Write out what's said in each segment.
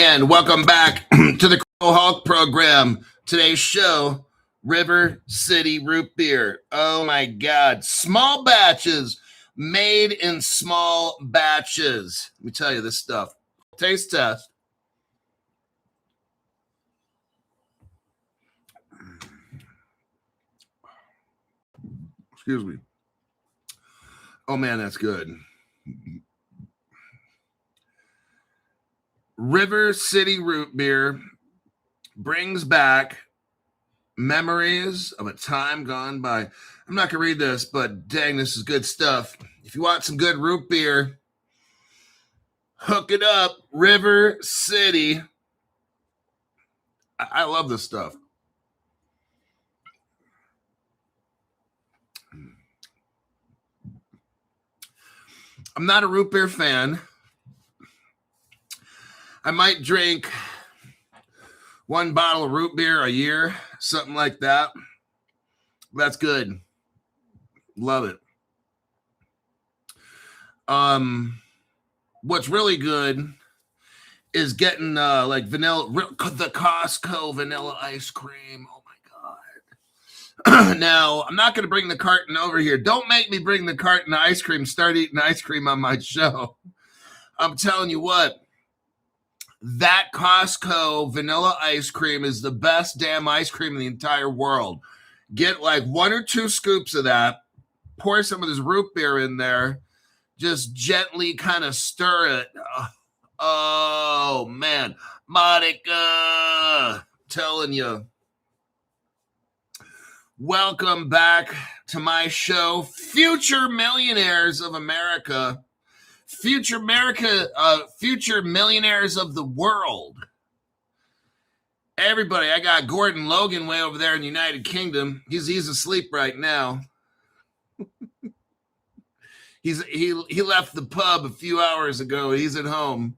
And welcome back to the Crypto Hulk program. Today's show, River City Root Beer. Oh my God. Small batches, made in small batches. Let me tell you this stuff. Taste test. Excuse me. Oh man, that's good. River City Root Beer brings back memories of a time gone by. I'm not going to read this, but dang, this is good stuff. If you want some good root beer, hook it up. River City. I love this stuff. I'm not a root beer fan. I might drink one bottle of root beer a year, something like that. That's good. Love it. What's really good is getting like vanilla, the Costco vanilla ice cream. Oh my God. Now, I'm not going to bring the carton over here. Don't make me bring the carton of ice cream, start eating ice cream on my show. I'm telling you what. That Costco vanilla ice cream is the best damn ice cream in the entire world. Get like 1 or 2 scoops of that. Pour some of this root beer in there. Just gently kind of stir it. Oh, man. Monica, telling you. Welcome back to my show, Future Millionaires of America. Future millionaires of the world. Everybody, I got Gordon Logan way over there in the United Kingdom. He's asleep right now. he left the pub a few hours ago. He's at home.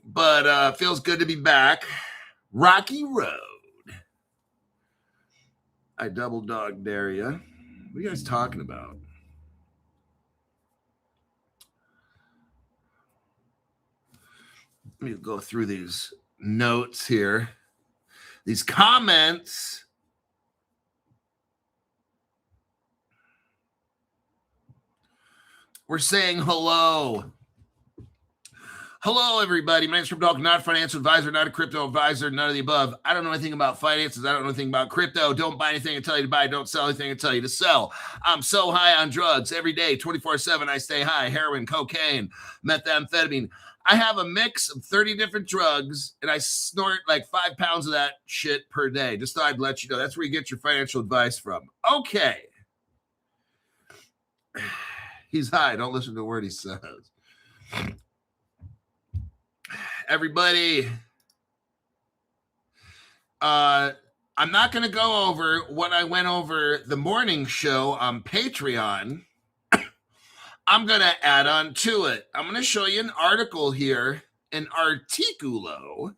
But feels good to be back. Rocky Road. I double dog dare you. What are you guys talking about? Let me go through these notes here. These comments. We're saying hello. Hello, everybody. My name's Crypto Hulk, not a financial advisor, not a crypto advisor, none of the above. I don't know anything about finances. I don't know anything about crypto. Don't buy anything I tell you to buy. Don't sell anything I tell you to sell. I'm so high on drugs every day, 24/7. I stay high. Heroin, cocaine, methamphetamine. I have a mix of 30 different drugs, and I snort like 5 pounds of that shit per day. Just thought I'd let you know. That's where you get your financial advice from. Okay. He's high. Don't listen to a word he says. Everybody, I'm not going to go over what I went over the morning show on Patreon. I'm going to add on to it. I'm going to show you an article here, an articulo.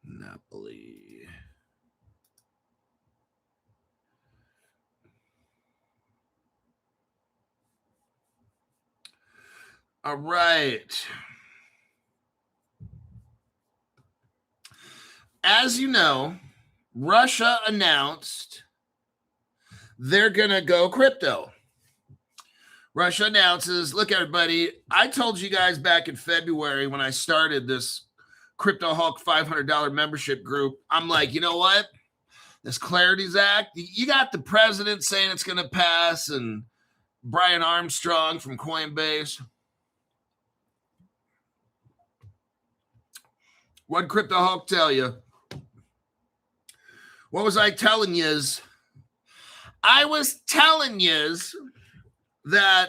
Napoli. All right. As you know, Russia announced they're going to go crypto. Russia announces, look, everybody, I told you guys back in February when I started this Crypto Hulk $500 membership group, I'm like, you know what? This Clarities Act, you got the president saying it's going to pass and Brian Armstrong from Coinbase. What'd Crypto Hulk tell you? What was I telling yous? I was telling yous that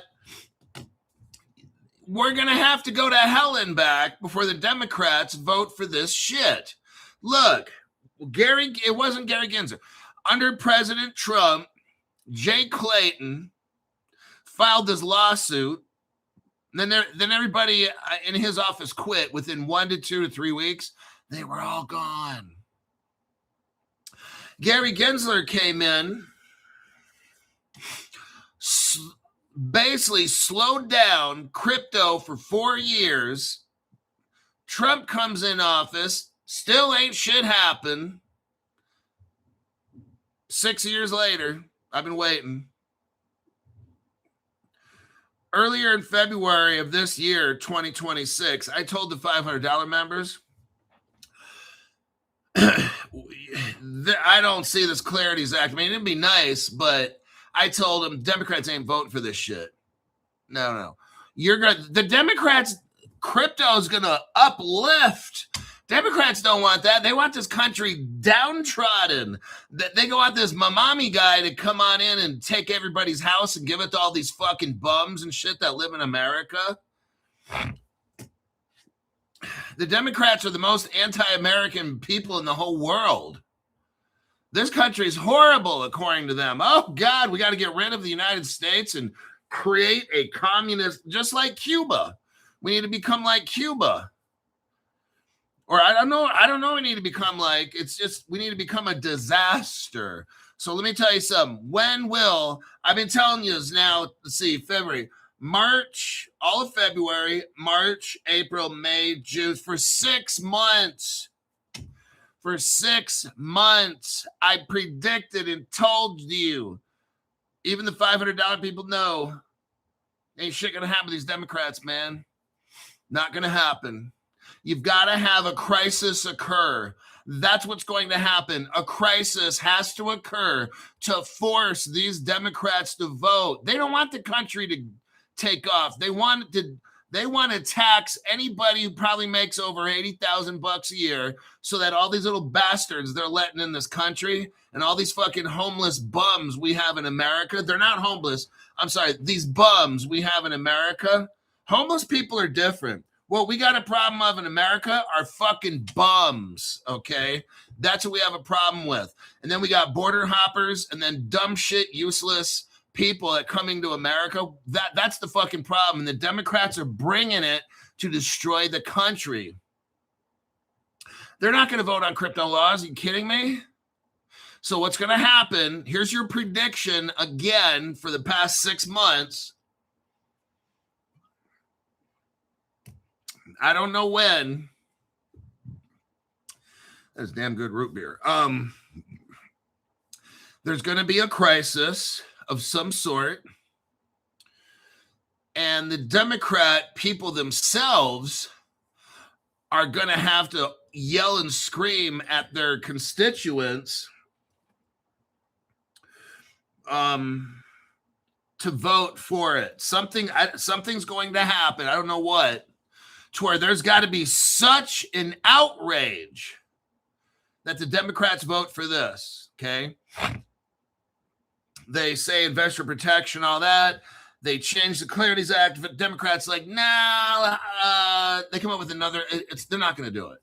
we're going to have to go to hell and back before the Democrats vote for this shit. Look, it wasn't Gary Gensler. Under President Trump, Jay Clayton filed this lawsuit. Then everybody in his office quit within 1 to 2 to 3 weeks. They were all gone. Gary Gensler came in, basically slowed down crypto for 4 years. Trump comes in office, still ain't shit happen. 6 years later, I've been waiting. Earlier in February of this year, 2026, I told the $500 members, I don't see this Clarities Act. I mean, it'd be nice, but I told them Democrats ain't voting for this shit. No. The Democrats, crypto is going to uplift. Democrats don't want that. They want this country downtrodden. They go out this mamami guy to come on in and take everybody's house and give it to all these fucking bums and shit that live in America. The Democrats are the most anti-American people in the whole world. This country is horrible, according to them. Oh, God, we got to get rid of the United States and create a communist, just like Cuba. We need to become like Cuba. Or I don't know we need to become like, it's just, we need to become a disaster. So let me tell you something. I've been telling you this now, let's see, February, March, all of February, March, April, May, June, for 6 months. For 6 months, I predicted and told you, even the $500 people know, ain't shit gonna happen to these Democrats, man. Not gonna happen. You've got to have a crisis occur. That's what's going to happen. A crisis has to occur to force these Democrats to vote. They don't want the country to take off. They want to tax anybody who probably makes over $80,000 a year, so that all these little bastards they're letting in this country and all these fucking homeless bums we have in America. They're not homeless. I'm sorry. These bums we have in America. Homeless people are different. What we got a problem of in America are fucking bums, okay? That's what we have a problem with. And then we got border hoppers and then dumb shit, useless people that coming to America. That's the fucking problem. And the Democrats are bringing it to destroy the country. They're not going to vote on crypto laws. Are you kidding me? So what's going to happen, here's your prediction again for the past 6 months. I don't know when. That's damn good root beer. There's going to be a crisis of some sort. And the Democrat people themselves are going to have to yell and scream at their constituents to vote for it. Something's going to happen. I don't know what. To where there's got to be such an outrage that the Democrats vote for this, okay? They say investor protection, all that. They change the Clarities Act. But Democrats like, nah, they come up with another. They're not going to do it.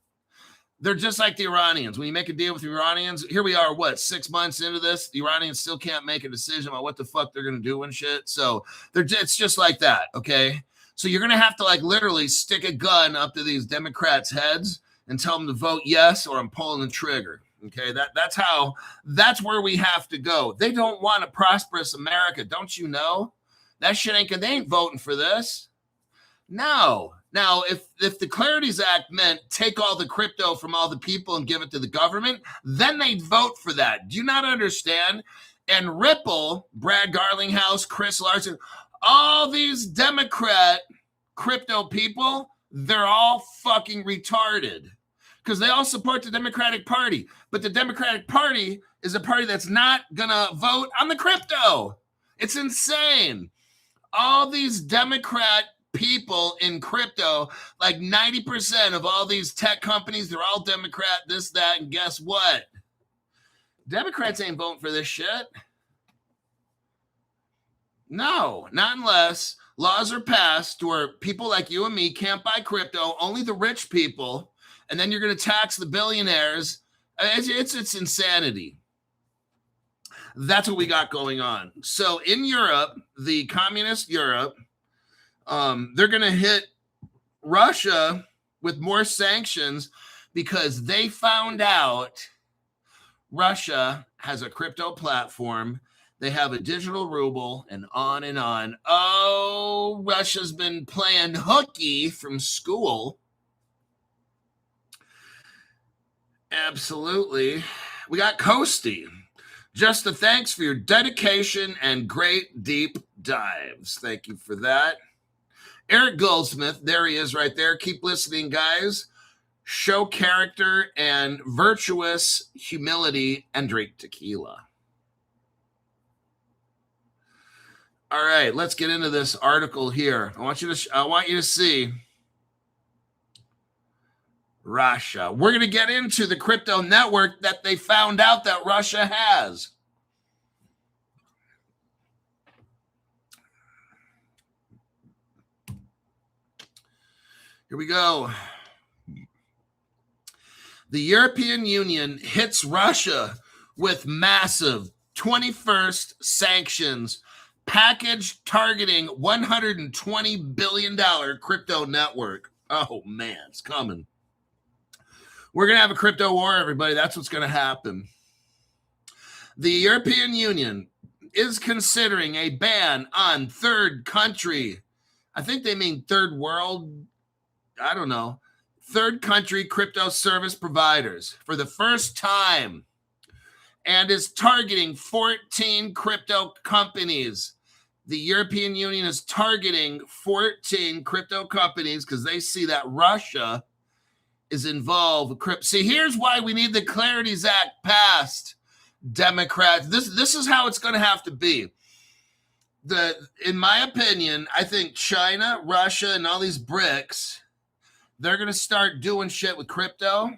They're just like the Iranians. When you make a deal with the Iranians, here we are, 6 months into this? The Iranians still can't make a decision on what the fuck they're going to do and shit. So it's just like that, okay? So you're going to have to literally stick a gun up to these Democrats' heads and tell them to vote yes, or I'm pulling the trigger. Okay, that's where we have to go. They don't want a prosperous America. Don't you know? That shit they ain't voting for this. No. Now, if the Clarities Act meant take all the crypto from all the people and give it to the government, then they'd vote for that. Do you not understand? And Ripple, Brad Garlinghouse, Chris Larson, all these Democrat crypto people, they're all fucking retarded because they all support the Democratic Party. But the Democratic Party is a party that's not going to vote on the crypto. It's insane. All these Democrat people in crypto, 90% of all these tech companies, they're all Democrat, this, that, and guess what? Democrats ain't voting for this shit. No, not unless laws are passed where people like you and me can't buy crypto, only the rich people, and then you're going to tax the billionaires. It's insanity. That's what we got going on. So in Europe, the communist Europe, they're going to hit Russia with more sanctions because they found out Russia has a crypto platform They have a digital ruble and on and on. Oh, Russia's been playing hooky from school. Absolutely. We got Coasty. Just a thanks for your dedication and great deep dives. Thank you for that. Eric Goldsmith, there he is right there. Keep listening, guys. Show character and virtuous humility and drink tequila. All right, let's get into this article here. I want you to see Russia. We're going to get into the crypto network that they found out that Russia has. Here we go. The European Union hits Russia with massive 21st sanctions package targeting $120 billion crypto network. Oh, man, it's coming. We're going to have a crypto war, everybody. That's what's going to happen. The European Union is considering a ban on third country. I think they mean third world. I don't know. Third country crypto service providers for the first time, and is targeting 14 crypto companies. The European Union is targeting 14 crypto companies because they see that Russia is involved with crypto. See, here's why we need the Clarities Act passed, Democrats. This is how it's going to have to be. In my opinion, I think China, Russia, and all these BRICS, they're going to start doing shit with crypto.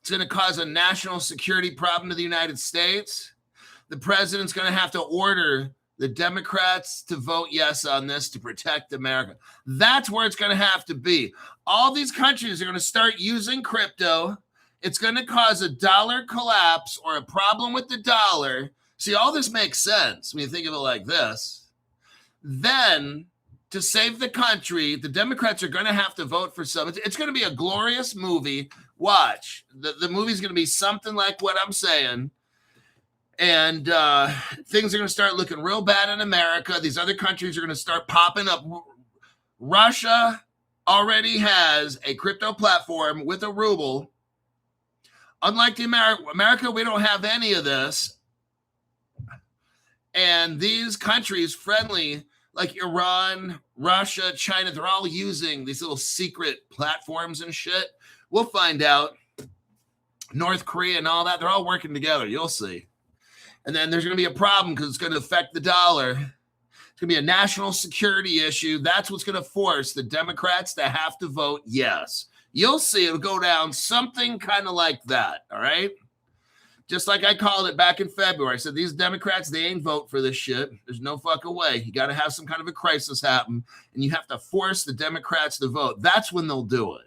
It's going to cause a national security problem to the United States. The president's going to have to order the Democrats to vote yes on this to protect America. That's where it's going to have to be. All these countries are going to start using crypto. It's going to cause a dollar collapse or a problem with the dollar. See, all this makes sense when you think of it like this. Then, to save the country, the Democrats are going to have to vote for some. It's going to be a glorious movie. Watch. The movie's going to be something like what I'm saying. And things are going to start looking real bad in America. These other countries are going to start popping up. Russia already has a crypto platform with a ruble. Unlike the America, we don't have any of this. And these countries friendly, like Iran, Russia, China, they're all using these little secret platforms and shit. We'll find out. North Korea and all that, they're all working together. You'll see. And then there's going to be a problem because it's going to affect the dollar. It's going to be a national security issue. That's what's going to force the Democrats to have to vote yes. You'll see it'll go down something kind of like that, all right? Just like I called it back in February. I said, these Democrats, they ain't vote for this shit. There's no fucking way. You got to have some kind of a crisis happen, and you have to force the Democrats to vote. That's when they'll do it.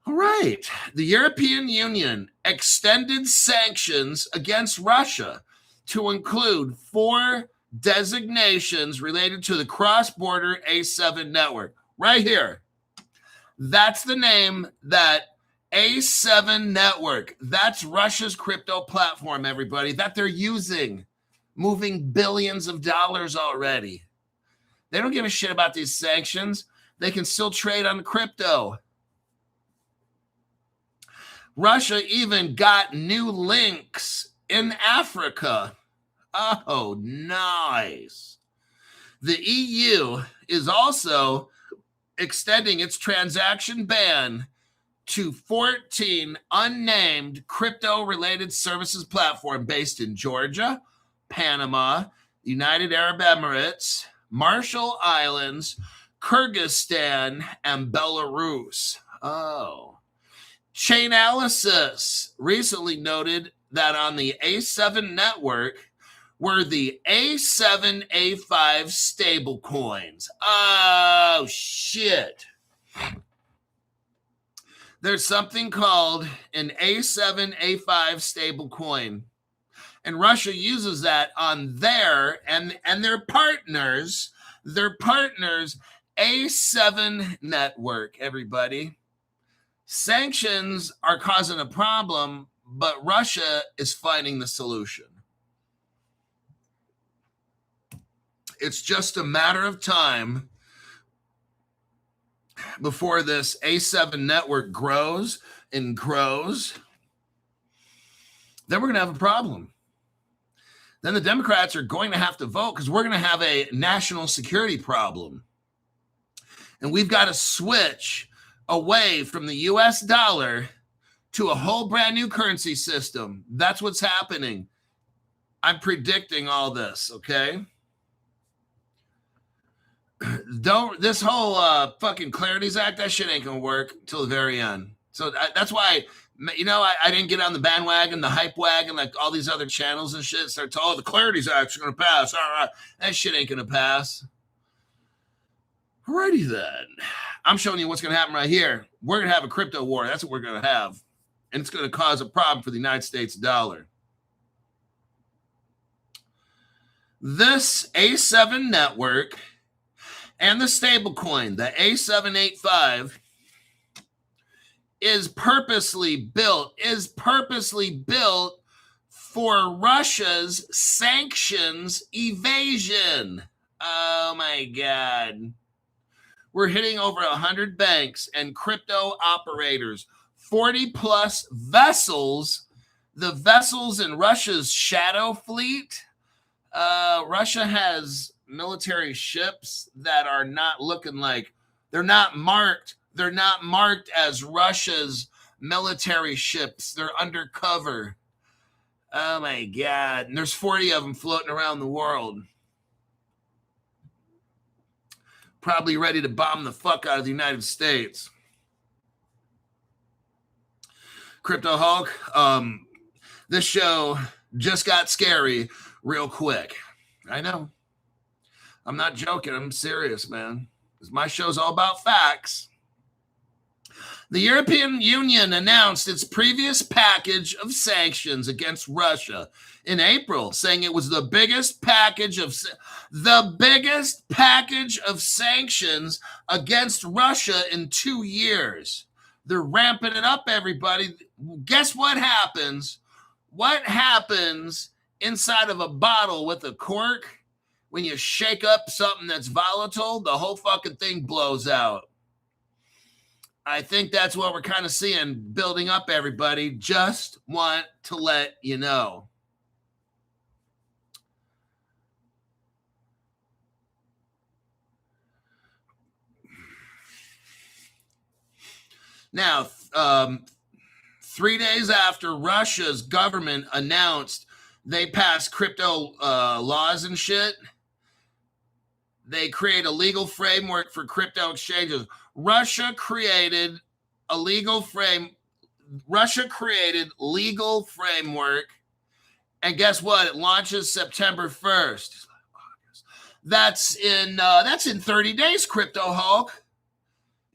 All right. The European Union extended sanctions against Russia to include 4 designations related to the cross-border A7 network. Right here. That's the name, that A7 network. That's Russia's crypto platform, everybody, that they're using, moving billions of dollars already. They don't give a shit about these sanctions. They can still trade on crypto. Russia even got new links in Africa. Oh, nice. The EU is also extending its transaction ban to 14 unnamed crypto-related services platform based in Georgia, Panama, United Arab Emirates, Marshall Islands, Kyrgyzstan, and Belarus. Oh. Chainalysis recently noted that on the A7 network were the A7, A5 stablecoins. Oh, shit. There's something called an A7, A5 stablecoin. And Russia uses that on their and their partners A7 network, everybody. Sanctions are causing a problem, but Russia is finding the solution. It's just a matter of time before this A7 network grows and grows. Then we're going to have a problem. Then the Democrats are going to have to vote because we're going to have a national security problem. And we've got to switch away from the US dollar to a whole brand new currency system. That's what's happening. I'm predicting all this, okay? This whole fucking Clarities Act, that shit ain't gonna work until the very end. So that's why, I didn't get on the bandwagon, the hype wagon, like all these other channels and shit. Start to, the Clarities Act's gonna pass. All right, that shit ain't gonna pass. Alrighty then. I'm showing you what's gonna happen right here. We're gonna have a crypto war. That's what we're gonna have. And it's gonna cause a problem for the United States dollar. This A7 network and the stablecoin, the A785, is purposely built for Russia's sanctions evasion. Oh my God. We're hitting over 100 banks and crypto operators, 40 plus vessels, the vessels in Russia's shadow fleet. Russia has military ships that are not looking like, they're not marked as Russia's military ships. They're undercover. Oh my God. And there's 40 of them floating around the world. Probably ready to bomb the fuck out of the United States. Crypto Hulk, this show just got scary real quick. I know. I'm not joking. I'm serious, man. Because my show's all about facts. The European Union announced its previous package of sanctions against Russia in April, saying it was the biggest package of sanctions against Russia in 2 years. They're ramping it up, everybody. Guess what happens? What happens inside of a bottle with a cork? When you shake up something that's volatile, the whole fucking thing blows out. I think that's what we're kind of seeing building up, everybody. Just want to let you know. Now, 3 days after Russia's government announced they passed crypto laws and shit, they create a legal framework for crypto exchanges. Russia created legal framework, and guess what? It launches September 1st. That's in 30 days, Crypto Hulk.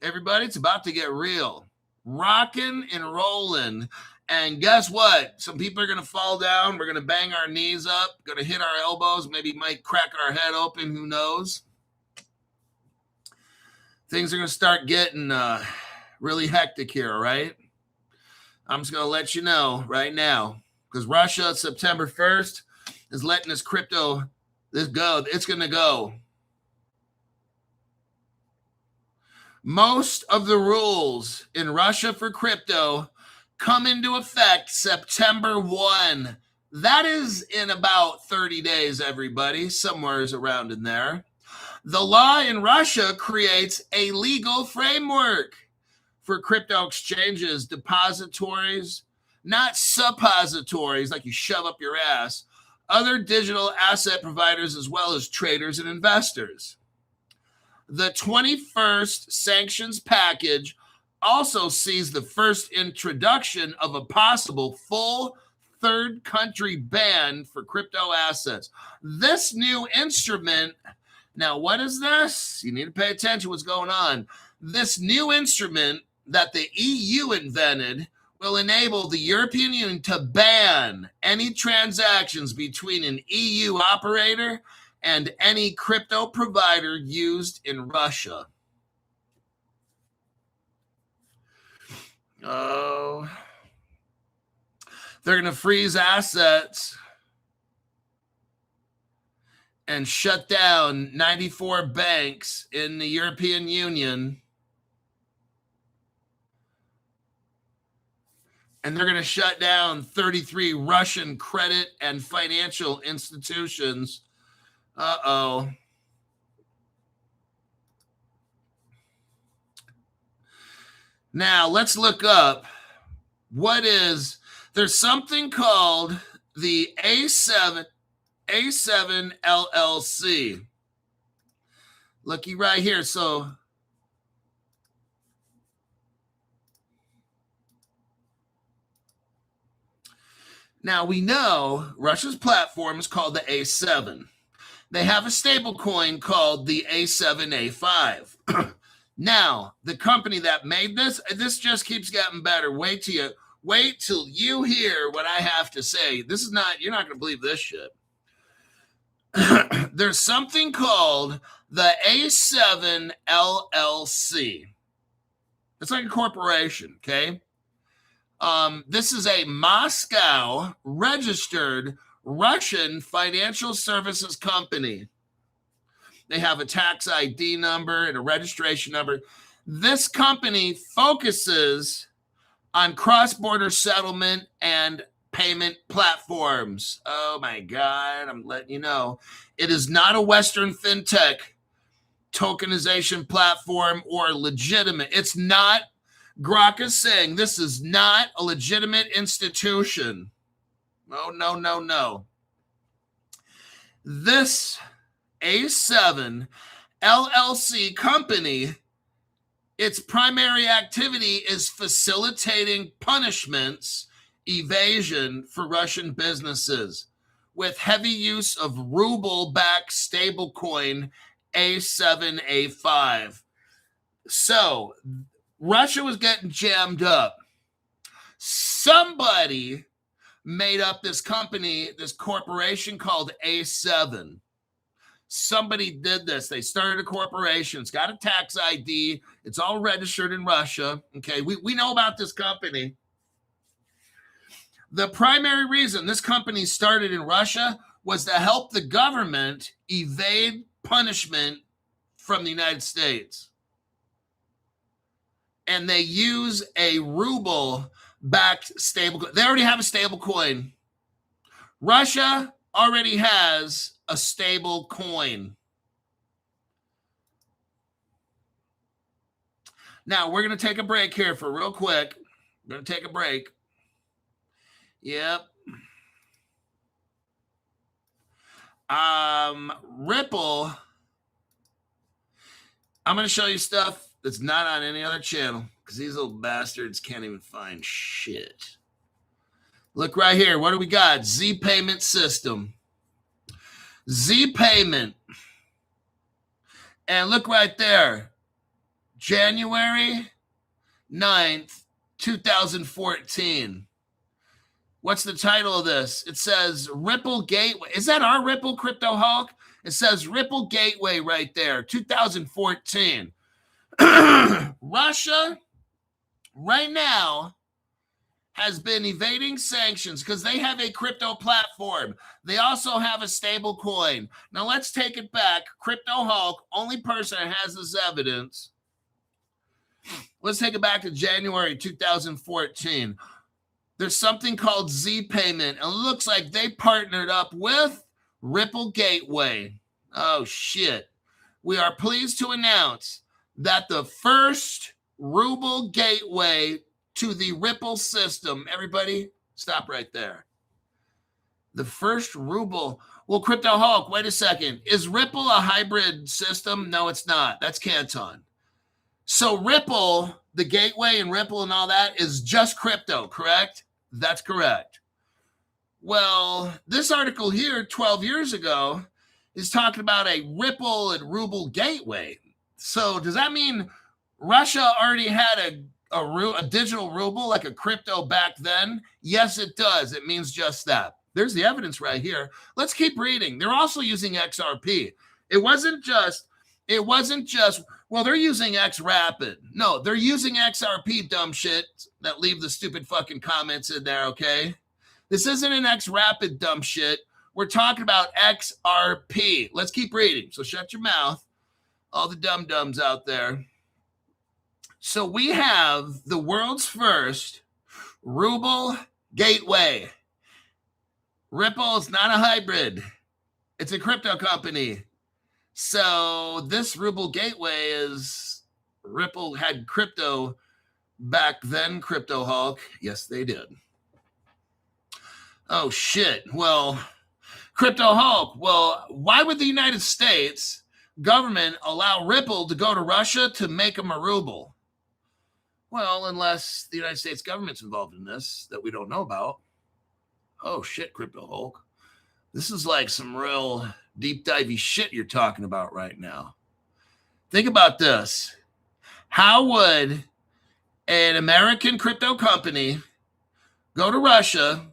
Everybody, it's about to get real. Rocking and rolling. And guess what? Some people are going to fall down. We're going to bang our knees up, going to hit our elbows, maybe might crack our head open. Who knows? Things are going to start getting really hectic here, right? I'm just going to let you know right now, because Russia, September 1st, is letting this crypto go. It's going to go. Most of the rules in Russia for crypto come into effect September 1. That is in about 30 days, everybody, somewhere around in there. The law in Russia creates a legal framework for crypto exchanges, depositories, not suppositories like you shove up your ass, other digital asset providers, as well as traders and investors. The 21st sanctions package also sees the first introduction of a possible full third country ban for crypto assets. This new instrument, now what is this? You need to pay attention to what's going on. This new instrument that the EU invented will enable the European Union to ban any transactions between an EU operator and any crypto provider used in Russia. Oh, they're going to freeze assets and shut down 94 banks in the European Union. And they're going to shut down 33 Russian credit and financial institutions. Uh-oh. Now, let's look up there's something called the A7 LLC. Looky right here. So now we know Russia's platform is called the A7. They have a stable coin called the A7A5. Now, the company that made this just keeps getting better. Wait till you hear what I have to say. You're not going to believe this shit. There's something called the A7 LLC. It's like a corporation, okay? This is a Moscow registered Russian financial services company. They have a tax ID number and a registration number. This company focuses on cross-border settlement and payment platforms. Oh my God, I'm letting you know. It is not a Western fintech tokenization platform or legitimate. It's not. Grok is saying this is not a legitimate institution. No. This A7 LLC company, its primary activity is facilitating punishments, evasion for Russian businesses with heavy use of ruble-backed stablecoin A7A5. So Russia was getting jammed up. Somebody made up this company, this corporation called A7. Somebody did this. They started a corporation. It's got a tax ID. It's all registered in Russia. Okay, we know about this company. The primary reason this company started in Russia was to help the government evade punishment from the United States. And they use a ruble-backed stable. They already have a stable coin. Russia already has a stable coin. Now, we're going to take a break here for real quick. We're going to take a break. Yep. Ripple. I'm going to show you stuff that's not on any other channel because these little bastards can't even find shit. Look right here. What do we got? Z payment system. Z payment. And look right there. January 9th, 2014. What's the title of this? It says Ripple Gateway. Is that our Ripple Crypto Hulk? It says Ripple Gateway right there, 2014. Russia, right now, has been evading sanctions because they have a crypto platform. They also have a stable coin. Now, let's take it back. Crypto Hulk, only person that has this evidence. Let's take it back to January 2014. There's something called Z Payment, and it looks like they partnered up with Ripple Gateway. Oh, shit. We are pleased to announce that the first Ruble Gateway to the Ripple system, everybody, stop right there. The first Ruble. Well, Crypto Hulk, wait a second. Is Ripple a hybrid system? No, it's not. That's Canton. So Ripple, the gateway and Ripple and all that is just crypto, correct? That's correct. Well, this article here 12 years ago is talking about a Ripple and Ruble gateway. So does that mean Russia already had a digital ruble, like a crypto back then? Yes, it does. It means just that. There's the evidence right here. Let's keep reading. They're also using XRP. It wasn't just, well, they're using XRapid. No, they're using XRP, dumb shit that leave the stupid fucking comments in there, okay? This isn't an XRapid, dumb shit. We're talking about XRP. Let's keep reading. So shut your mouth, all the dum-dums out there. So we have the world's first Ruble gateway. Ripple is not a hybrid. It's a crypto company. So this Ruble gateway is Ripple had crypto back then, Crypto Hulk. Yes, they did. Oh, shit. Well, Crypto Hulk, well, why would the United States government allow Ripple to go to Russia to make them a ruble? Well, unless the United States government's involved in this that we don't know about. Oh, shit, Crypto Hulk. This is like some real deep divey shit you're talking about right now. Think about this. How would an American crypto company go to Russia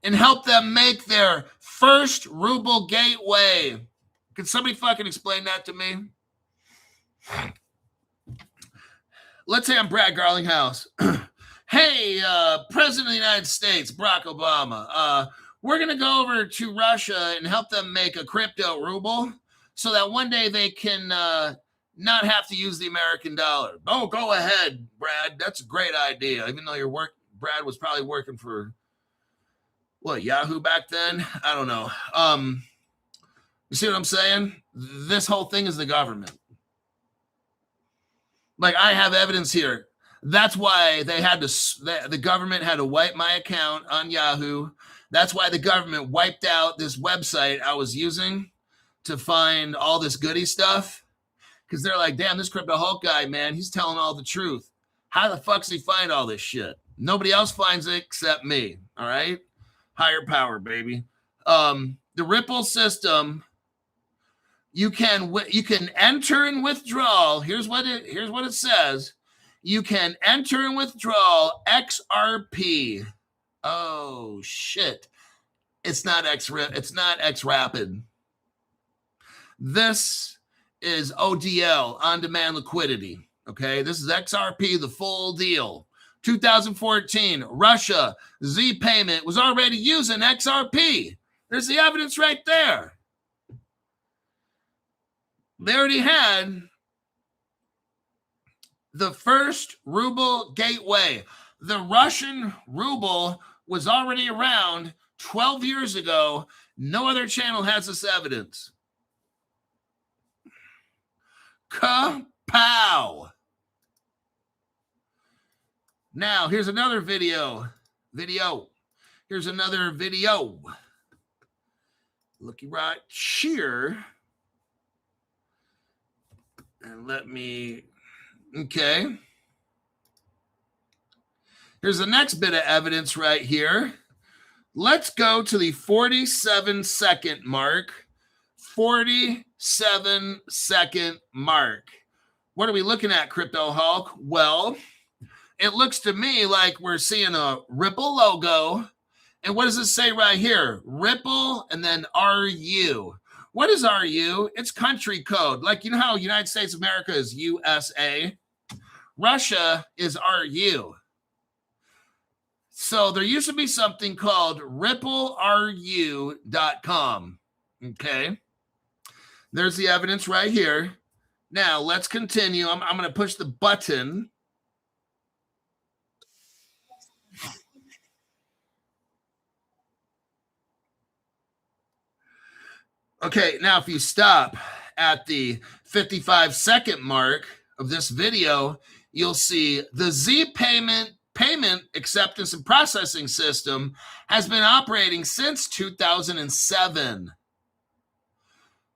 and help them make their first ruble gateway? Can somebody fucking explain that to me? Let's say I'm Brad Garlinghouse. Hey, President of the United States, Barack Obama, we're going to go over to Russia and help them make a crypto ruble so that one day they can not have to use the American dollar. Oh, go ahead, Brad. That's a great idea. Even though Brad was probably working for, what, Yahoo back then? I don't know. You see what I'm saying? This whole thing is the government. Like, I have evidence here. That's why the government had to wipe my account on Yahoo. That's why the government wiped out this website I was using to find all this goody stuff. Because they're like, damn, this Crypto Hulk guy, man, he's telling all the truth. How the fuck does he find all this shit? Nobody else finds it except me. All right? Higher power, baby. The Ripple system, you can enter and withdraw. Here's what it says. You can enter and withdraw XRP. Oh shit. It's not X Rapid. This is ODL, on-demand liquidity. Okay, this is XRP, the full deal. 2014, Russia, Z Payment was already using XRP. There's the evidence right there. They already had the first ruble gateway. The Russian ruble was already around 12 years ago. No other channel has this evidence. Kapow! Now, here's another video. Here's another video. Looky right here. And okay. Here's the next bit of evidence right here. Let's go to the 47-second mark. 47-second mark. What are we looking at, Crypto Hulk? Well, it looks to me like we're seeing a Ripple logo. And what does it say right here? Ripple and then RU. What is RU? It's country code. Like, you know how United States of America is USA? Russia is RU. So there used to be something called rippleru.com. Okay. There's the evidence right here. Now, let's continue. I'm going to push the button. Okay, now if you stop at the 55-second mark of this video, you'll see the Z payment acceptance and processing system has been operating since 2007.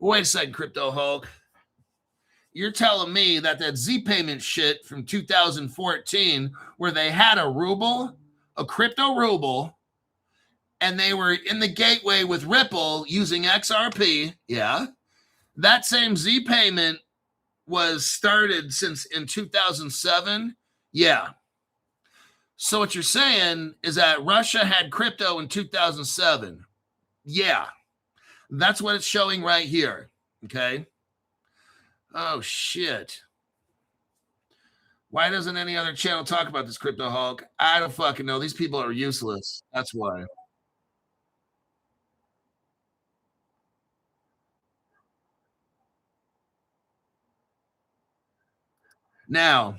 Wait a second, Crypto Hulk. You're telling me that Z payment shit from 2014, where they had a ruble, a crypto ruble, and they were in the gateway with Ripple using XRP, yeah, that same Z payment was started since in 2007, yeah. So what you're saying is that Russia had crypto in 2007, yeah. That's what it's showing right here, okay? Oh, shit. Why doesn't any other channel talk about this, Crypto Hulk? I don't fucking know. These people are useless. That's why. Now,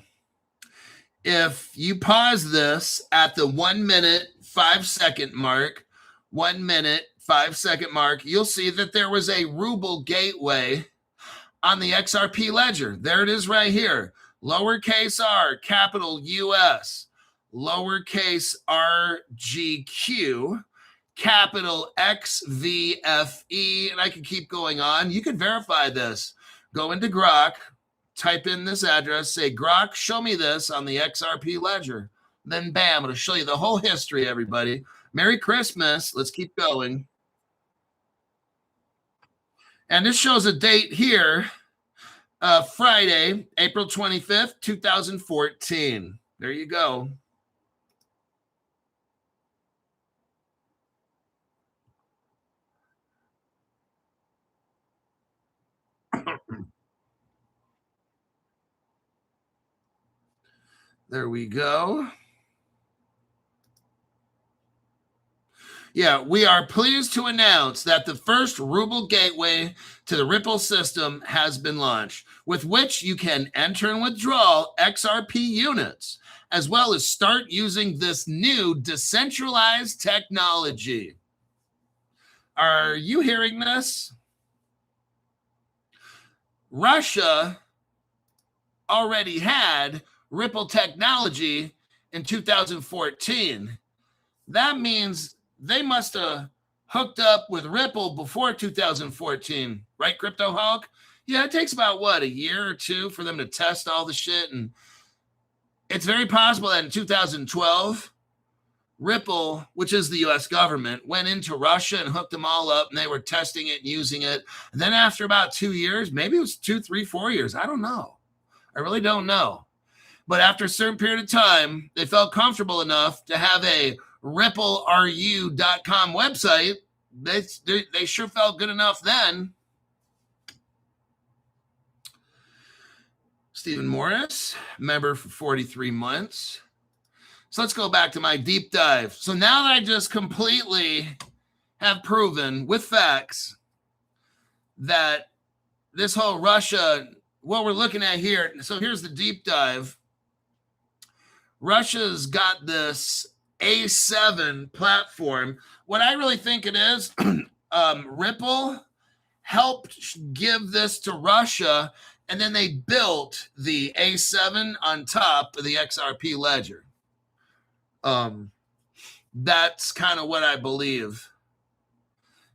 if you pause this at the 1 minute, 5 second mark, 1 minute, 5 second mark, you'll see that there was a Ruble gateway on the XRP ledger. There it is right here. Lowercase r, capital US, lowercase RGQ, capital XVFE, and I can keep going on. You can verify this. Go into Grok, type in this address, say, Grok, show me this on the XRP ledger. Then bam, it'll show you the whole history, everybody. Merry Christmas. Let's keep going. And this shows a date here, Friday, April 25th, 2014. There you go. There we go. Yeah, we are pleased to announce that the first Ruble gateway to the Ripple system has been launched, with which you can enter and withdraw XRP units, as well as start using this new decentralized technology. Are you hearing this? Russia already had Ripple technology in 2014. That means they must have hooked up with Ripple before 2014, right, Crypto Hulk? Yeah, it takes about, what, a year or two for them to test all the shit. And it's very possible that in 2012, Ripple, which is the US government, went into Russia and hooked them all up, and they were testing it and using it. And then after about 2 years, maybe it was 2, 3, 4 years, I don't know. I really don't know. But after a certain period of time, they felt comfortable enough to have a RippleRU.com website. They sure felt good enough then. Stephen Morris, member for 43 months. So let's go back to my deep dive. So now that I just completely have proven with facts that this whole Russia, what we're looking at here, so here's the deep dive. Russia's got this A7 platform. What I really think it is, Ripple helped give this to Russia, and then they built the A7 on top of the XRP ledger. That's kind of what I believe.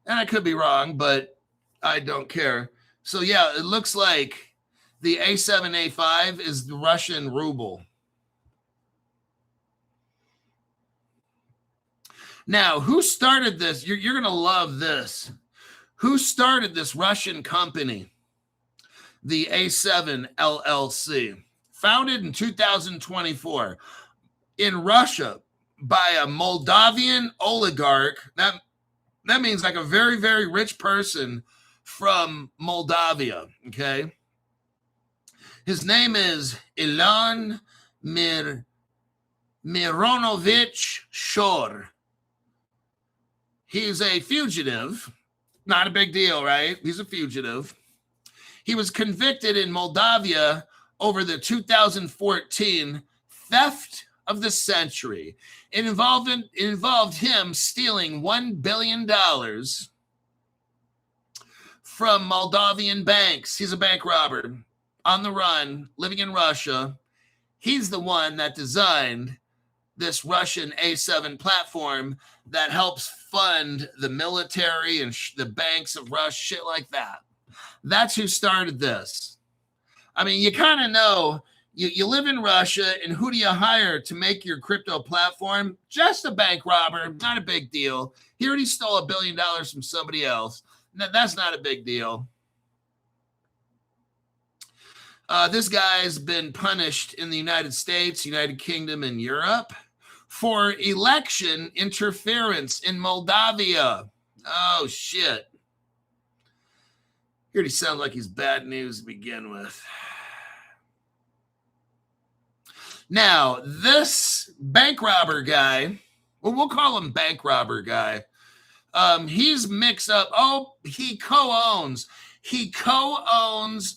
And I could be wrong, but I don't care. So yeah, it looks like the A7, A5 is the Russian ruble. Now, who started this? You're going to love this. Who started this Russian company? The A7 LLC, founded in 2024 in Russia by a Moldavian oligarch. That means like a very, very rich person from Moldavia, okay? His name is Ilan Mironovich Shor. He's a fugitive. Not a big deal, right? He's a fugitive. He was convicted in Moldavia over the 2014 theft of the century. It involved him stealing $1 billion from Moldavian banks. He's a bank robber on the run, living in Russia. He's the one that designed this Russian A7 platform that helps fund the military and the banks of Russia, shit like that. That's who started this. I mean, you kind of know, you live in Russia, and who do you hire to make your crypto platform? Just a bank robber, not a big deal. He already stole $1 billion from somebody else. That's not a big deal. This guy's been punished in the United States, United Kingdom, and Europe for election interference in Moldavia. Oh, shit. He already sounds like he's bad news to begin with. Now, this bank robber guy, well, we'll call him bank robber guy. He's mixed up. Oh, he co-owns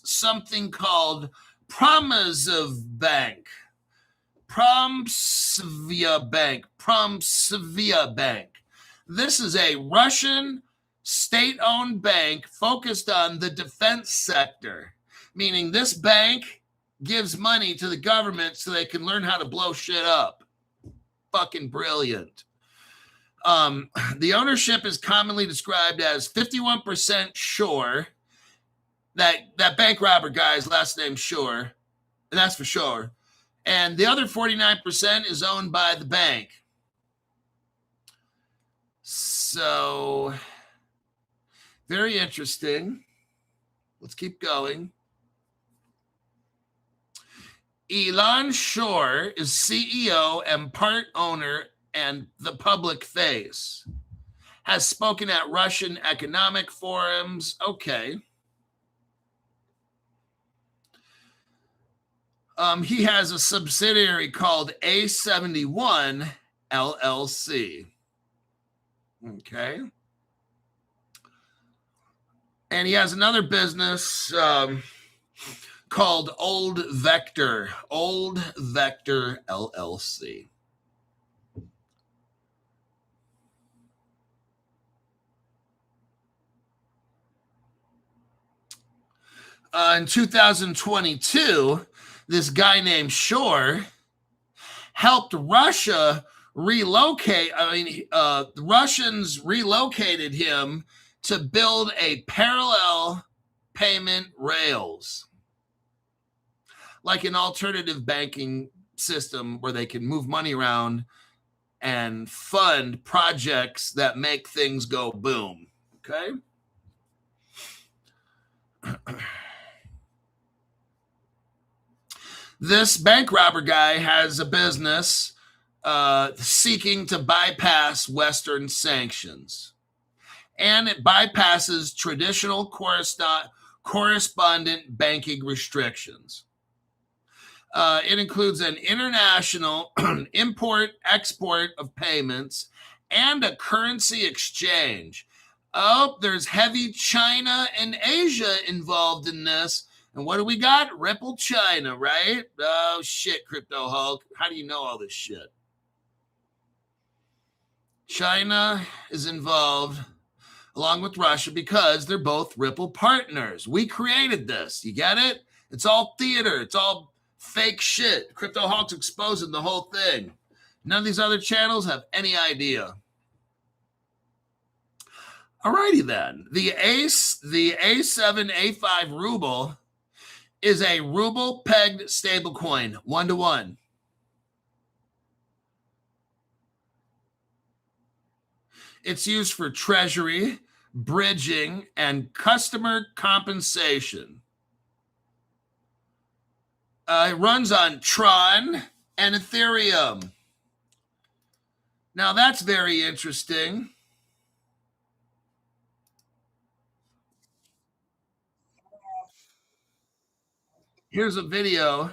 something called Promysl Bank. Promysl Bank. This is a Russian state-owned bank focused on the defense sector, meaning this bank gives money to the government so they can learn how to blow shit up. Fucking brilliant. The ownership is commonly described as 51% Shore. That bank robber guy's last name Shore, and that's for sure. And the other 49% is owned by the bank. So, very interesting. Let's keep going. Elon Shore is CEO and part owner and the public face. Has spoken at Russian economic forums. Okay. He has a subsidiary called A71 LLC. Okay. And he has another business called Old Vector LLC. In 2022, this guy named Shore helped Russia relocate. The Russians relocated him to build a parallel payment rails, like an alternative banking system where they can move money around and fund projects that make things go boom. Okay. This bank robber guy has a business seeking to bypass Western sanctions. And it bypasses traditional correspondent banking restrictions. It includes an international import-export of payments and a currency exchange. Oh, there's heavy China and Asia involved in this. And what do we got? Ripple China, right? Oh, shit, Crypto Hulk. How do you know all this shit? China is involved along with Russia because they're both Ripple partners. We created this. You get it? It's all theater. It's all fake shit. Crypto Hulk's exposing the whole thing. None of these other channels have any idea. Alrighty then. The A7, A5 Ruble is a Ruble pegged stablecoin, 1-to-1. It's used for treasury, bridging, and customer compensation. It runs on Tron and Ethereum. Now that's very interesting. Here's a video.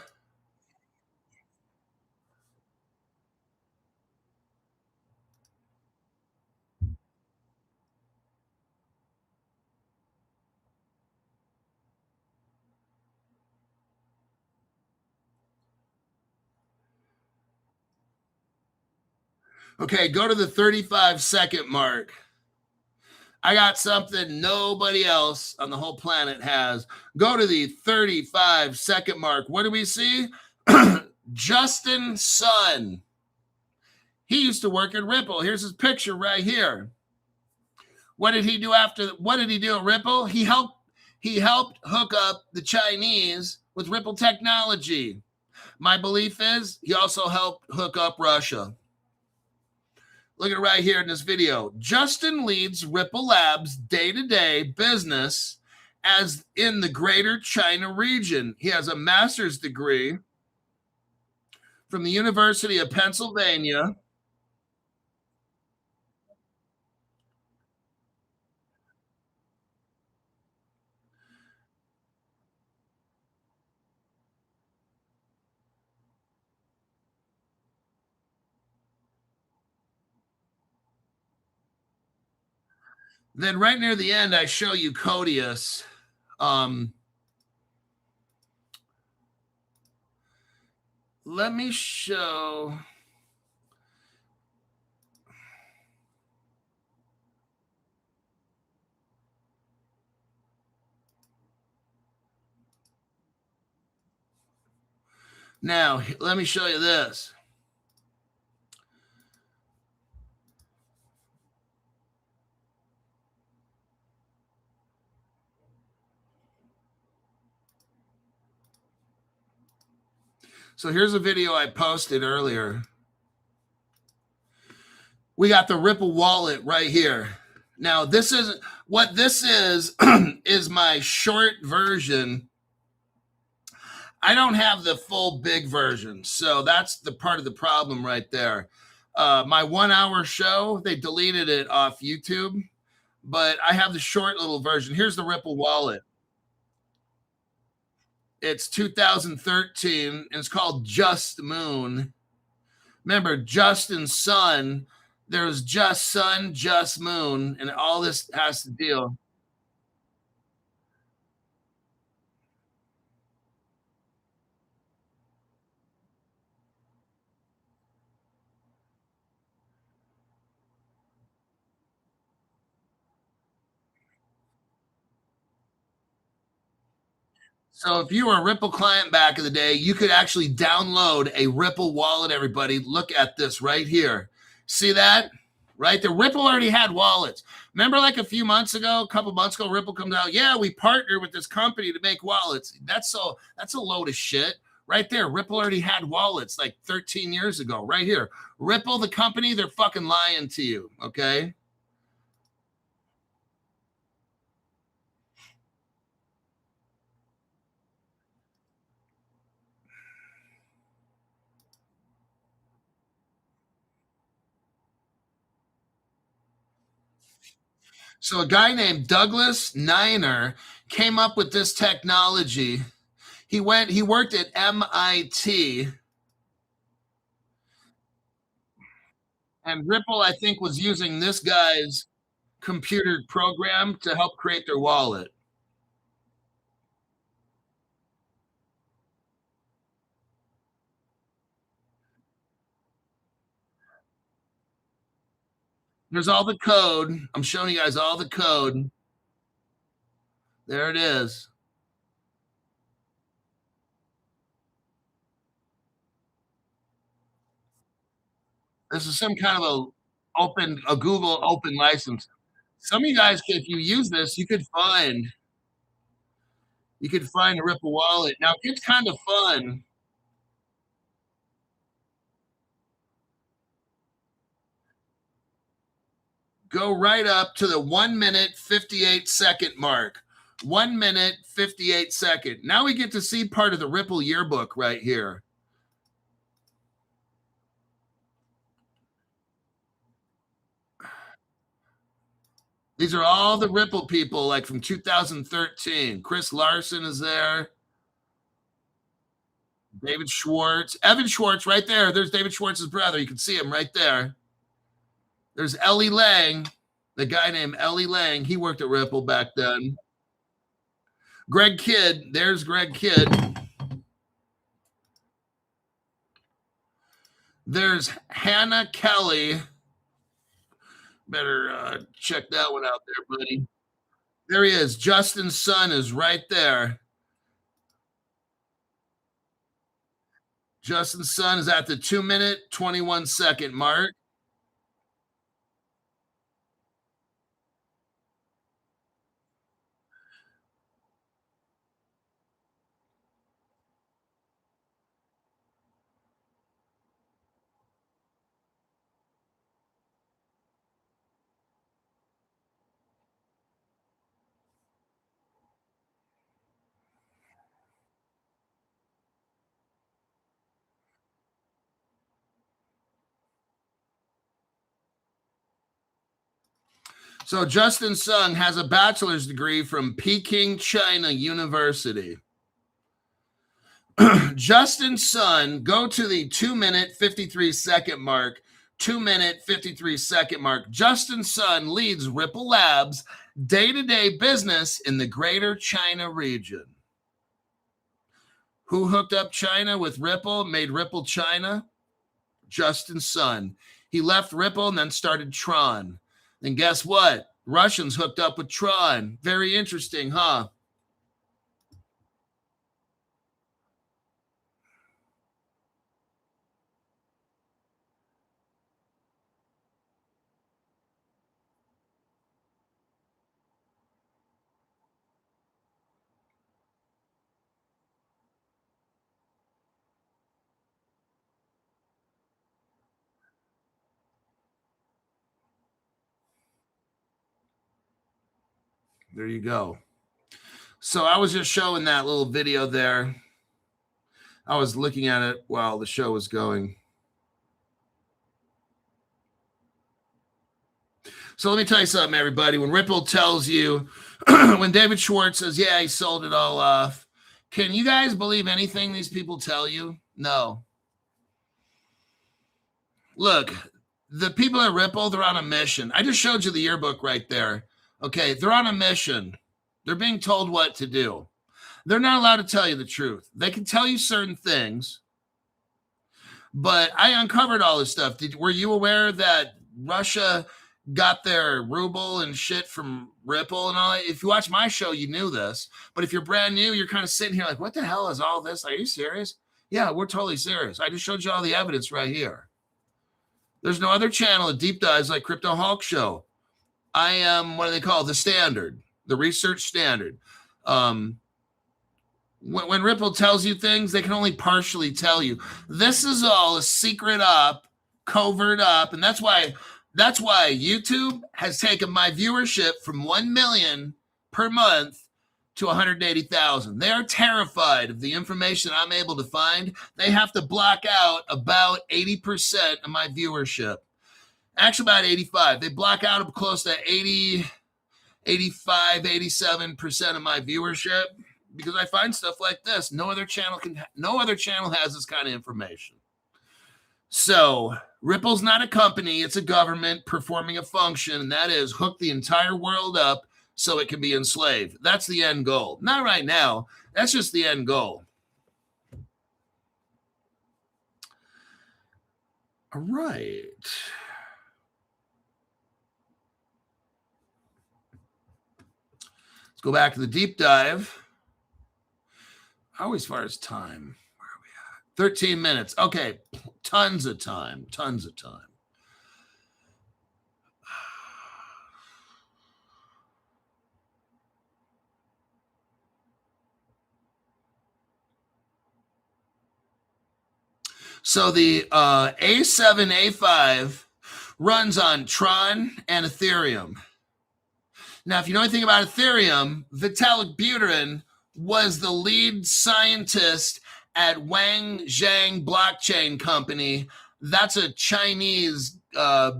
Okay, go to the 35-second mark. I got something nobody else on the whole planet has. Go to the 35-second mark. What do we see? Justin Sun. He used to work at Ripple. Here's his picture right here. What did he do at Ripple? He helped hook up the Chinese with Ripple technology. My belief is he also helped hook up Russia. Look at it right here in this video. Justin leads Ripple Labs' day-to-day business as in the greater China region. He has a master's degree from the University of Pennsylvania. Then right near the end, I show you Codius. Let me show. Now, let me show you this. So here's a video I posted earlier. We got the Ripple wallet right here. Now, this is what this is my short version. I don't have the full big version. So that's the part of the problem right there. My 1 hour show, they deleted it off YouTube, but I have the short little version. Here's the Ripple wallet. It's 2013 and it's called Just Moon. Remember, just and sun. There's just sun, just moon, and all this has to deal. So if you were a Ripple client back in the day, you could actually download a Ripple wallet, everybody. Look at this right here. See that? Right? The Ripple already had wallets. Remember like a few months ago, a couple months ago, Ripple comes out, yeah, we partnered with this company to make wallets. That's a load of shit. Right there. Ripple already had wallets like 13 years ago. Right here. Ripple, the company, they're fucking lying to you. Okay. So a guy named Douglas Niner came up with this technology. He worked at MIT, and Ripple, I think, was using this guy's computer program to help create their wallet. There's all the code. I'm showing you guys all the code. There it is. This is some kind of a Google open license. Some of you guys, if you use this, you could find a Ripple wallet. Now it gets kind of fun. Go right up to the 1 minute 58-second mark. 1 minute 58-second. Now we get to see part of the Ripple yearbook right here. These are all the Ripple people, like from 2013. Chris Larson is there. David Schwartz. Evan Schwartz right there. There's David Schwartz's brother. You can see him right there. There's Ellie Lang, the guy named Ellie Lang. He worked at Ripple back then. Greg Kidd. There's Greg Kidd. There's Hannah Kelly. Better check that one out there, buddy. There he is. Justin's son is right there. Justin's son is at the 2 minute, 21-second mark. So Justin Sung has a bachelor's degree from Peking, China University. Justin Sun, go to the 2 minute, 53-second mark. 2 minute, 53-second mark. Justin Sun leads Ripple Labs' day-to-day business in the Greater China region. Who hooked up China with Ripple, made Ripple China? Justin Sun. He left Ripple and then started Tron. And guess what? Russians hooked up with Tron. Very interesting, huh? There you go. So I was just showing that little video there. I was looking at it while the show was going. So let me tell you something, everybody. When Ripple tells you, when David Schwartz says, yeah, he sold it all off, can you guys believe anything these people tell you? No. Look, the people at Ripple, they're on a mission. I just showed you the yearbook right there. Okay, they're on a mission. They're being told what to do. They're not allowed to tell you the truth. They can tell you certain things, but I uncovered all this stuff. Were you aware that Russia got their ruble and shit from Ripple and all that? If you watch my show, you knew this. But if you're brand new, you're kind of sitting here like, what the hell is all this? Are you serious? Yeah, we're totally serious. I just showed you all the evidence right here. There's no other channel that deep dives like Crypto Hulk Show. I am, what do they call, the standard, the research standard. When Ripple tells you things, they can only partially tell you. This is all a secret up, covert up, and that's why YouTube has taken my viewership from 1 million per month to 180,000. They are terrified of the information I'm able to find. They have to block out about 80% of my viewership. Actually, about 85. They block out close to 80, 85, 87% of my viewership because I find stuff like this. No other channel has this kind of information. So Ripple's not a company. It's a government performing a function, and that is hook the entire world up so it can be enslaved. That's the end goal. Not right now. That's just the end goal. All right. Let's go back to the deep dive. How as far as time? Where are we at? 13 minutes. Okay. Tons of time. Tons of time. So the A7, A5 runs on Tron and Ethereum. Now, if you know anything about Ethereum, Vitalik Buterin was the lead scientist at Wang Zhang Blockchain Company. That's a Chinese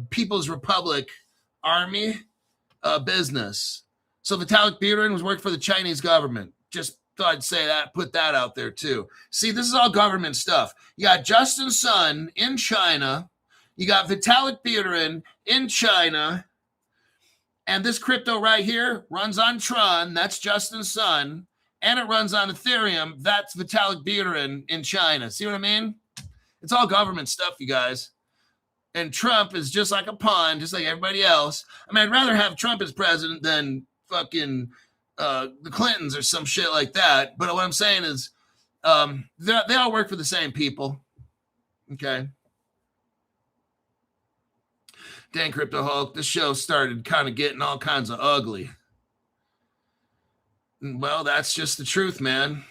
People's Republic Army business. So Vitalik Buterin was working for the Chinese government. Just thought I'd say that, put that out there too. See, this is all government stuff. You got Justin Sun in China. You got Vitalik Buterin in China. And this crypto right here runs on Tron. That's Justin Sun. And it runs on Ethereum. That's Vitalik Buterin in China. See what I mean? It's all government stuff, you guys. And Trump is just like a pawn, just like everybody else. I mean, I'd rather have Trump as president than fucking the Clintons or some shit like that. But what I'm saying is they all work for the same people. Okay. Dang, Crypto Hulk, this show started kind of getting all kinds of ugly. Well, that's just the truth, man.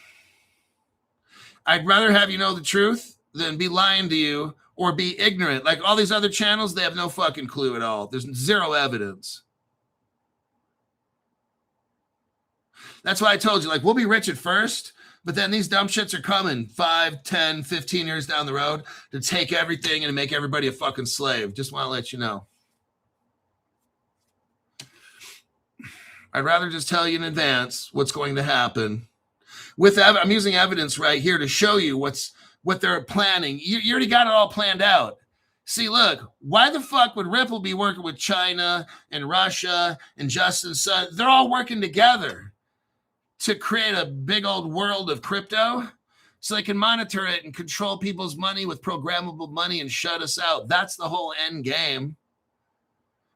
I'd rather have you know the truth than be lying to you or be ignorant. Like all these other channels, they have no fucking clue at all. There's zero evidence. That's why I told you, like, we'll be rich at first, but then these dumb shits are coming 5, 10, 15 years down the road to take everything and make everybody a fucking slave. Just want to let you know. I'd rather just tell you in advance what's going to happen. I'm using evidence right here to show you what they're planning. You already got it all planned out. See, look, why the fuck would Ripple be working with China and Russia and Justin Sun? They're all working together to create a big old world of crypto so they can monitor it and control people's money with programmable money and shut us out. That's the whole end game.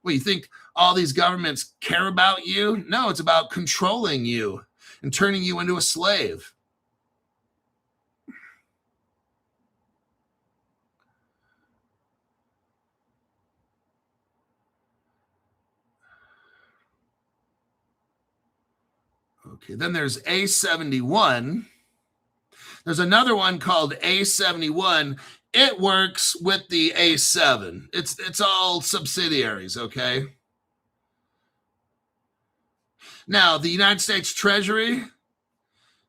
Well, you think all these governments care about you? No, it's about controlling you and turning you into a slave. Okay, then there's A71. There's another one called A71. It works with the A7. It's all subsidiaries, okay? Now, the United States Treasury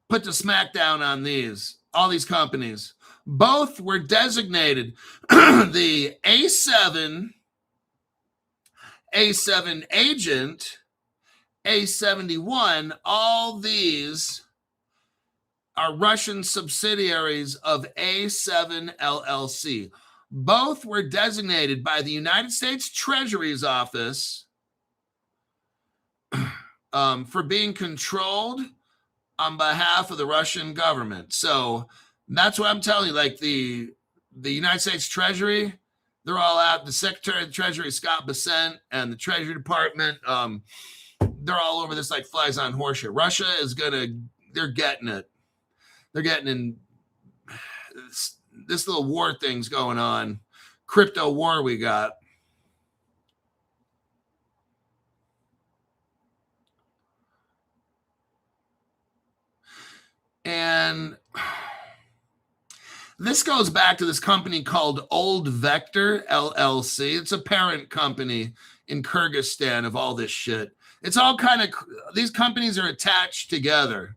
put the smackdown on all these companies. Both were designated the A7 agent, A71. All these are Russian subsidiaries of A7 LLC. Both were designated by the United States Treasury's office for being controlled on behalf of the Russian government. So that's what I'm telling you. Like the United States Treasury, they're all out. The Secretary of the Treasury, Scott Bessent, and the Treasury Department, they're all over this like flies on horseshit. Russia is they're getting it. They're getting in this little war thing's going on. Crypto war we got. And this goes back to this company called Old Vector LLC. It's a parent company in Kyrgyzstan of all this shit. It's all kind of, these companies are attached together.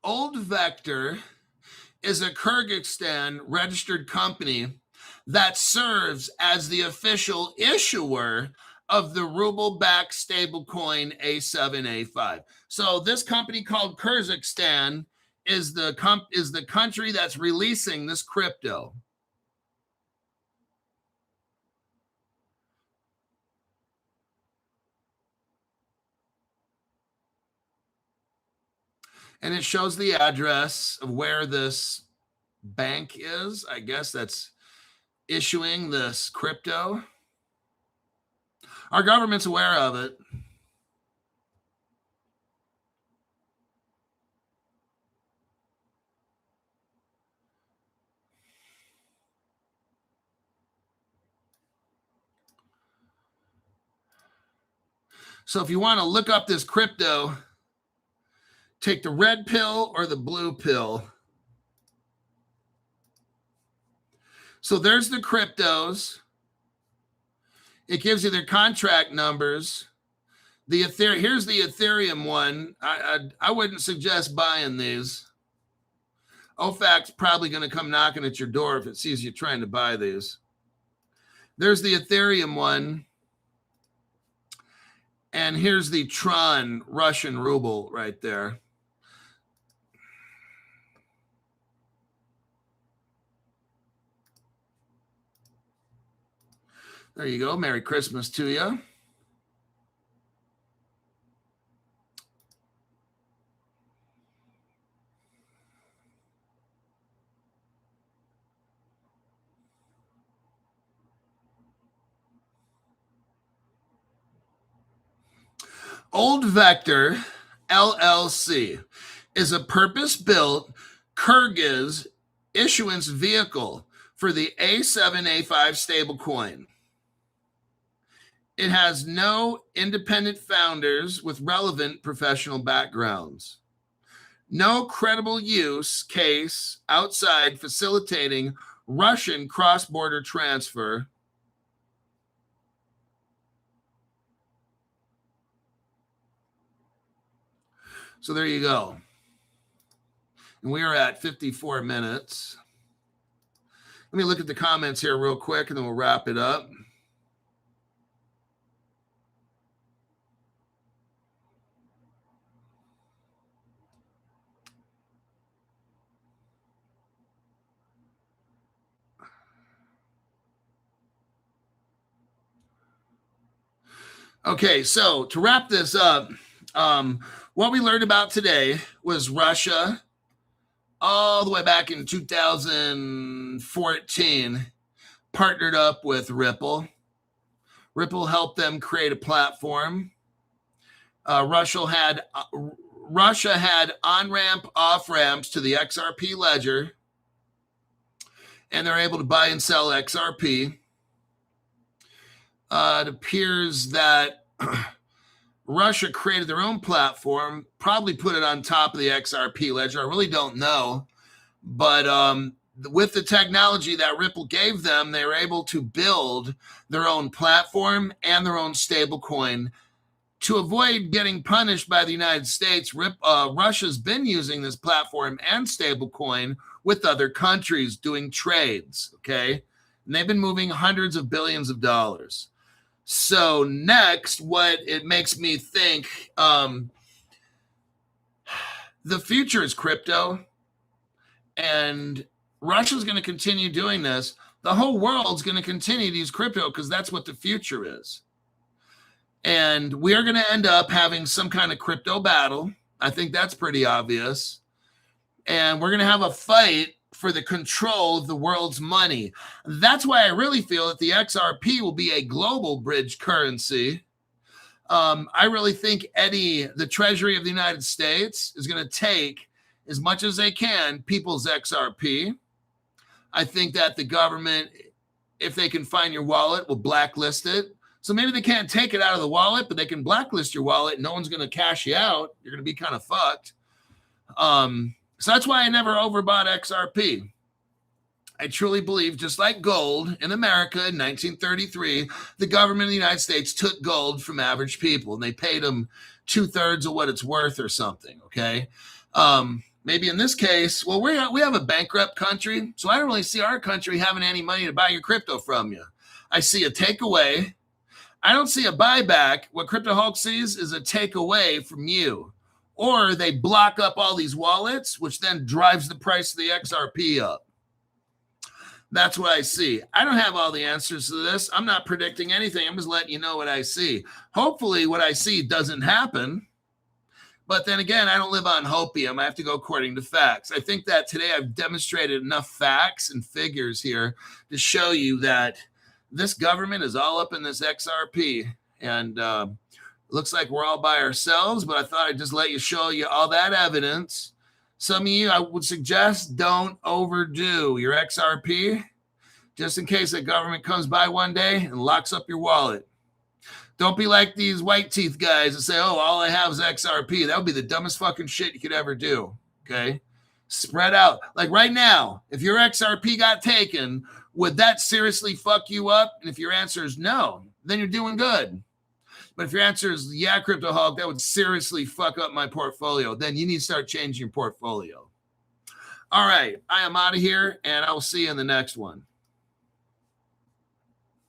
Old Vector is a Kyrgyzstan registered company that serves as the official issuer of the ruble-backed stablecoin A7A5. So this company called Kyrgyzstan is the country that's releasing this crypto. And it shows the address of where this bank is. I guess that's issuing this crypto. Our government's aware of it. So if you want to look up this crypto, take the red pill or the blue pill. So there's the cryptos. It gives you their contract numbers. Here's the Ethereum one. I wouldn't suggest buying these. OFAC's probably going to come knocking at your door if it sees you trying to buy these. There's the Ethereum one. And here's the Tron Russian ruble right there. There you go. Merry Christmas to you. Old Vector LLC is a purpose-built Kyrgyz issuance vehicle for the A7A5 stablecoin. It has no independent founders with relevant professional backgrounds. No credible use case outside facilitating Russian cross-border transfer. So there you go. And we are at 54 minutes. Let me look at the comments here real quick and then we'll wrap it up. Okay, so to wrap this up, what we learned about today was Russia, all the way back in 2014, partnered up with Ripple. Ripple helped them create a platform. Russia had on-ramp, off-ramps to the XRP ledger, and they're able to buy and sell XRP. It appears that Russia created their own platform, probably put it on top of the XRP ledger. I really don't know. But with the technology that Ripple gave them, they were able to build their own platform and their own stablecoin. To avoid getting punished by the United States, Russia's been using this platform and stablecoin with other countries doing trades, okay? And they've been moving hundreds of billions of dollars. So next, what it makes me think, the future is crypto, and Russia's going to continue doing this. The whole world's going to continue to use crypto because that's what the future is. And we're going to end up having some kind of crypto battle. I think that's pretty obvious. And we're going to have a fight for the control of the world's money. That's why I really feel that the XRP will be a global bridge currency. I really think the Treasury of the United States is going to take as much as they can people's XRP. I think that the government, if they can find your wallet, will blacklist it. So maybe they can't take it out of the wallet, but they can blacklist your wallet. No one's going to cash you out. You're going to be kind of fucked. So that's why I never overbought XRP. I truly believe, just like gold in America in 1933, the government of the United States took gold from average people, and they paid them 2/3 of what it's worth or something, okay? Maybe in this case, well, we have a bankrupt country, so I don't really see our country having any money to buy your crypto from you. I see a takeaway. I don't see a buyback. What Crypto Hulk sees is a takeaway from you. Or they block up all these wallets, which then drives the price of the XRP up. That's what I see. I don't have all the answers to this. I'm not predicting anything. I'm just letting you know what I see. Hopefully what I see doesn't happen. But then again, I don't live on hopium. I have to go according to facts. I think that today I've demonstrated enough facts and figures here to show you that this government is all up in this XRP. And looks like we're all by ourselves, but I thought I'd just show you all that evidence. Some of you, I would suggest, don't overdo your XRP, just in case the government comes by one day and locks up your wallet. Don't be like these white teeth guys that say, oh, all I have is XRP. That would be the dumbest fucking shit you could ever do, okay? Spread out. Like right now, if your XRP got taken, would that seriously fuck you up? And if your answer is no, then you're doing good. But if your answer is, yeah, Crypto Hulk, that would seriously fuck up my portfolio, then you need to start changing your portfolio. All right, I am out of here, and I will see you in the next one.